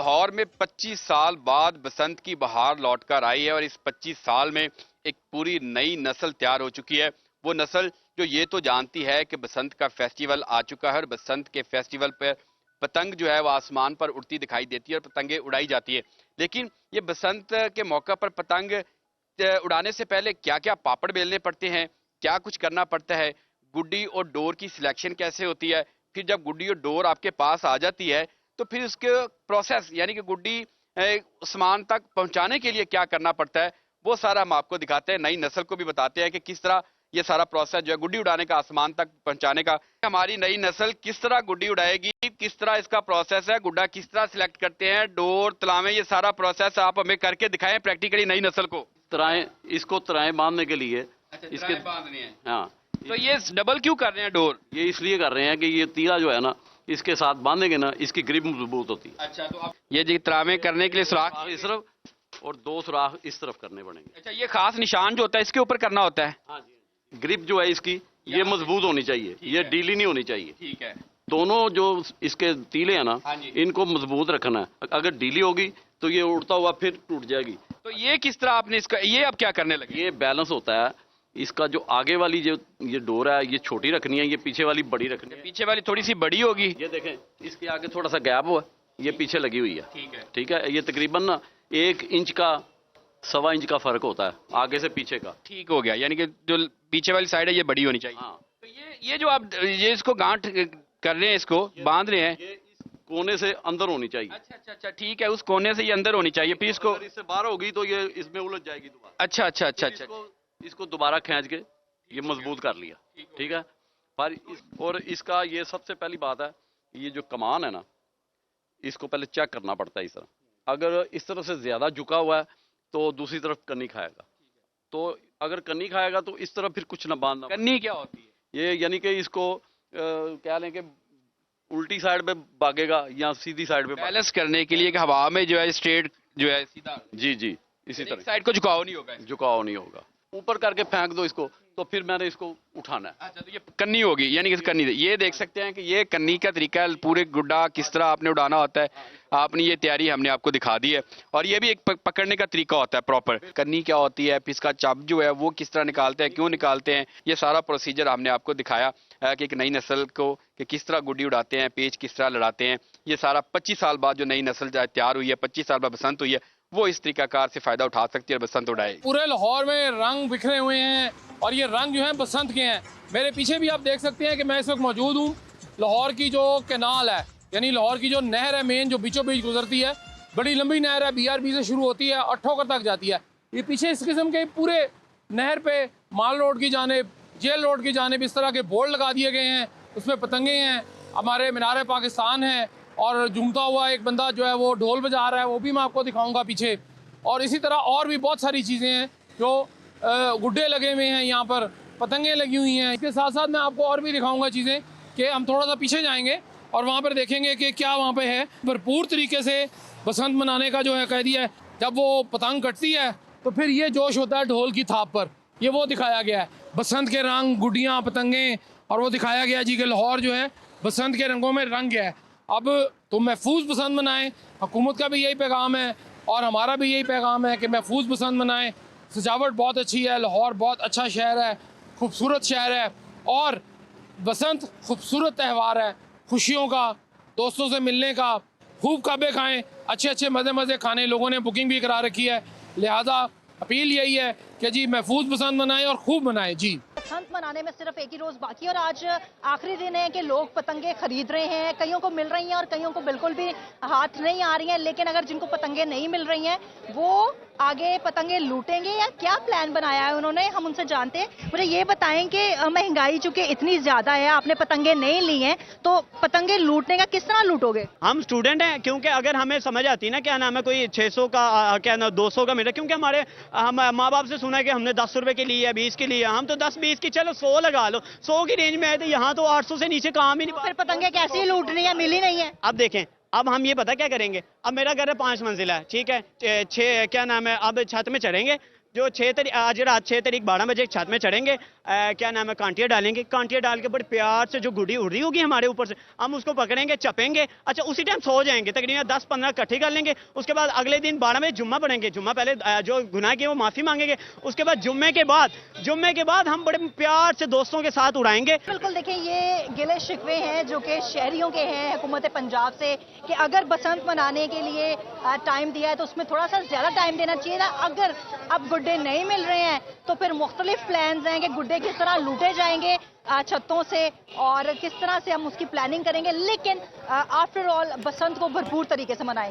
लाहौर में 25 साल बाद बसंत की बहार लौटकर आई है और इस 25 साल में एक पूरी नई नस्ल तैयार हो चुकी है। वो नस्ल जो ये तो जानती है कि बसंत का फेस्टिवल आ चुका है और बसंत के फेस्टिवल पर पतंग जो है वो आसमान पर उड़ती दिखाई देती है और पतंगे उड़ाई जाती है। लेकिन ये बसंत के मौका पर पतंग उड़ाने से पहले क्या क्या पापड़ बेलने पड़ते हैं, क्या कुछ करना पड़ता है, गुड्डी और डोर की सिलेक्शन कैसे होती है, फिर जब गुड्डी और डोर आपके पास आ जाती है तो फिर उसके प्रोसेस यानी कि गुड्डी आसमान तक पहुंचाने के लिए क्या करना पड़ता है, वो सारा हम आपको दिखाते हैं। नई नस्ल को भी बताते हैं कि किस तरह ये सारा प्रोसेस जो है गुड्डी उड़ाने का आसमान तक पहुंचाने का, हमारी नई नस्ल किस तरह गुड्डी उड़ाएगी, किस तरह इसका प्रोसेस है, गुड्डा किस तरह सिलेक्ट करते हैं, डोर तलावे, ये सारा प्रोसेस आप हमें करके दिखाएं प्रैक्टिकली नई नस्ल को। तराएं, इसको तराएं बांधने के लिए इसके बांधने हैं। हाँ, तो ये डबल क्यों कर रहे हैं डोर? ये इसलिए कर रहे हैं कि ये तीरा जो है ना, इसके साथ बांधेंगे ना, इसकी ग्रिप मजबूत होती है। अच्छा, तो आप ये जी तरावे करने के लिए सुराख इस तरफ और 2 सुराख इस तरफ करने पड़ेंगे। अच्छा, ये खास निशान जो होता है इसके ऊपर करना होता है। हाँ जी, ग्रिप जो है इसकी ये मजबूत होनी चाहिए, ये ढीली नहीं होनी चाहिए। ठीक है। दोनों जो इसके तीले हैं ना, हाँ जी। इनको मजबूत रखना है। अगर ढीली होगी तो ये उड़ता हुआ फिर टूट जाएगी। तो ये किस तरह आपने इसका, ये अब क्या करने लगे? ये बैलेंस होता है इसका। जो आगे वाली जो ये डोर है ये छोटी रखनी है, ये पीछे वाली बड़ी रखनी है। पीछे वाली थोड़ी सी बड़ी होगी। ये देखें, इसके आगे थोड़ा सा गैप हुआ, ये पीछे लगी हुई है। ठीक है। ठीक है, ये तकरीबन ना 1 इंच का 1.25 इंच का फर्क होता है आगे से पीछे का। ठीक हो गया, यानी कि जो पीछे वाली साइड है ये बड़ी होनी चाहिए। हाँ। तो ये जो आप ये इसको गांठ कर रहे हैं, इसको बांध रहे हैं, ये इस कोने से अंदर होनी चाहिए। अच्छा अच्छा अच्छा, ठीक है, उस कोने से ये अंदर होनी चाहिए, फिर इसको अगर इससे बाहर होगी तो ये इसमें उलझ जाएगी दोबारा। अच्छा अच्छा अच्छा अच्छा, इसको दोबारा खींच के ये मजबूत कर लिया। ठीक है। पर और इसका ये सबसे पहली बात है, ये जो कमान है ना, इसको पहले चेक करना पड़ता है इस तरह। अगर इस तरह से ज्यादा झुका हुआ है तो दूसरी तरफ कन्नी खाएगा, तो अगर कन्नी खाएगा तो इस तरफ फिर कुछ ना बांधना। कन्नी क्या होती है? ये यानी कि इसको क्या लें कि उल्टी साइड पे भागेगा या सीधी साइड पे बैलेंस करने के लिए कि हवा में जो है स्ट्रेट जो है सीधा। जी जी, इसी तरह साइड को झुकाव नहीं होगा। झुकाव नहीं होगा। ऊपर करके फेंक दो इसको, तो फिर मैंने इसको उठाना है। अच्छा, तो ये कन्नी होगी, यानी कि कन्नी। ये देख सकते हैं कि ये कन्नी का तरीका है, पूरे गुड्डा किस तरह आपने उड़ाना होता है। आपने ये तैयारी हमने आपको दिखा दी है, और ये भी एक पकड़ने का तरीका होता है प्रॉपर। कन्नी क्या होती है, फिर इसका चब जो है वो किस तरह निकालते हैं, क्यों निकालते हैं, ये सारा प्रोसीजर हमने आपको दिखाया कि एक नई नस्ल को कि किस तरह गुड्डी उड़ाते हैं, पेच किस तरह लड़ाते हैं। ये सारा 25 साल बाद जो नई नस्ल तैयार हुई है, 25 साल बाद बसंत हुई है, वो इस तरीकाकार से फायदा उठा सकती है और बसंत उड़ाए। पूरे लाहौर में रंग बिखरे हुए हैं और ये रंग जो है बसंत के हैं। मेरे पीछे भी आप देख सकते हैं कि मैं इस वक्त मौजूद हूँ लाहौर की जो कैनाल है, यानी लाहौर की जो नहर है मेन, जो बीचों बीच गुजरती है। बड़ी लंबी नहर है, BRB से शुरू होती है और ठोकर तक जाती है। ये पीछे इस किस्म के पूरे नहर पे माल रोड की जानिब, जेल रोड की जानिब इस तरह के बोर्ड लगा दिए गए हैं, उसमें पतंगे हैं, हमारे मीनार पाकिस्तान है, और झूमता हुआ एक बंदा जो है वो ढोल बजा रहा है, वो भी मैं आपको दिखाऊंगा पीछे। और इसी तरह और भी बहुत सारी चीज़ें हैं, जो गुड्डे लगे हुए हैं, यहाँ पर पतंगे लगी हुई हैं। इसके साथ साथ मैं आपको और भी दिखाऊंगा चीज़ें कि हम थोड़ा सा पीछे जाएंगे और वहाँ पर देखेंगे कि क्या वहाँ पे है। भरपूर तरीके से बसंत मनाने का जो है कह दिया है। जब वो पतंग कटती है तो फिर ये जोश होता है ढोल की थाप पर, ये वो दिखाया गया है। बसंत के रंग, गुड्डियाँ, पतंगे, और वो दिखाया गया जी कि लाहौर जो है बसंत के रंगों में रंग गया है। अब तो महफूज बसंत मनाएं, हुकूमत का भी यही पैगाम है और हमारा भी यही पैगाम है कि महफूज बसंत मनाएं। सजावट बहुत अच्छी है, लाहौर बहुत अच्छा शहर है, खूबसूरत शहर है, और बसंत खूबसूरत त्यौहार है, खुशियों का, दोस्तों से मिलने का। खूब काबे खाएं, अच्छे अच्छे मज़े खाने, लोगों ने बुकिंग भी करा रखी है। लिहाजा अपील यही है कि जी महफूज बसंत मनाएं और खूब मनाएं। जी, बसंत मनाने में सिर्फ एक ही रोज बाकी और आज आखिरी दिन है कि लोग पतंगे खरीद रहे हैं। कईयों को मिल रही हैं और कईयों को बिल्कुल भी हाथ नहीं आ रही हैं। लेकिन अगर जिनको पतंगे नहीं मिल रही हैं वो आगे पतंगे लूटेंगे या क्या प्लान बनाया है उन्होंने, हम उनसे जानते हैं। मुझे ये बताएं कि महंगाई चूंकि इतनी ज्यादा है, आपने पतंगे नहीं ली हैं, तो पतंगे लूटने का किस तरह लूटोगे? हम स्टूडेंट हैं, क्योंकि अगर हमें समझ आती है ना क्या नाम है, कोई 600 का क्या नाम 200 का मिला, क्योंकि हमारे हम माँ बाप से सुना है कि हमने 10 रुपए के लिए 20 के लिए, हम तो 10-20 की, चलो 100 लगा लो, 100 की रेंज में है, तो यहाँ तो 800 से नीचे काम ही नहीं। फिर पतंगे कैसे लूटनी है, मिली नहीं है। अब देखें, अब हम ये पता क्या करेंगे, अब मेरा घर है 5 मंजिला है, ठीक है, 6 क्या नाम है, अब छत में चढ़ेंगे जो 6 तारीख आज रात 6 तारीख 12 बजे छत में चढ़ेंगे, क्या नाम है, कांटियाँ डालेंगे, कांटियाँ डाल के बड़े प्यार से जो गुड्डी उड़ रही होगी हमारे ऊपर से, हम उसको पकड़ेंगे, चपेंगे। अच्छा, उसी टाइम सो जाएंगे, तकरीबन 10-15 इकट्ठी कर लेंगे। उसके बाद अगले दिन 12 बजे जुम्मा पढ़ेंगे, जुम्मा पहले जो गुनाह किए वो माफ़ी मांगेंगे। उसके बाद जुम्मे के बाद हम बड़े प्यार से दोस्तों के साथ उड़ाएंगे। बिल्कुल, देखिए ये गिले शिकवे हैं जो कि शहरियों के हैं हुकूमत पंजाब से कि अगर बसंत मनाने के लिए टाइम दिया है तो उसमें थोड़ा सा ज़्यादा टाइम देना चाहिए था। अगर अब गुड्डे नहीं मिल रहे हैं तो फिर मुख्तलिफ प्लान्स हैं कि गुड्डे किस तरह लूटे जाएंगे छतों से और किस तरह से हम उसकी प्लानिंग करेंगे, लेकिन आफ्टर ऑल बसंत को भरपूर तरीके से मनाएंगे।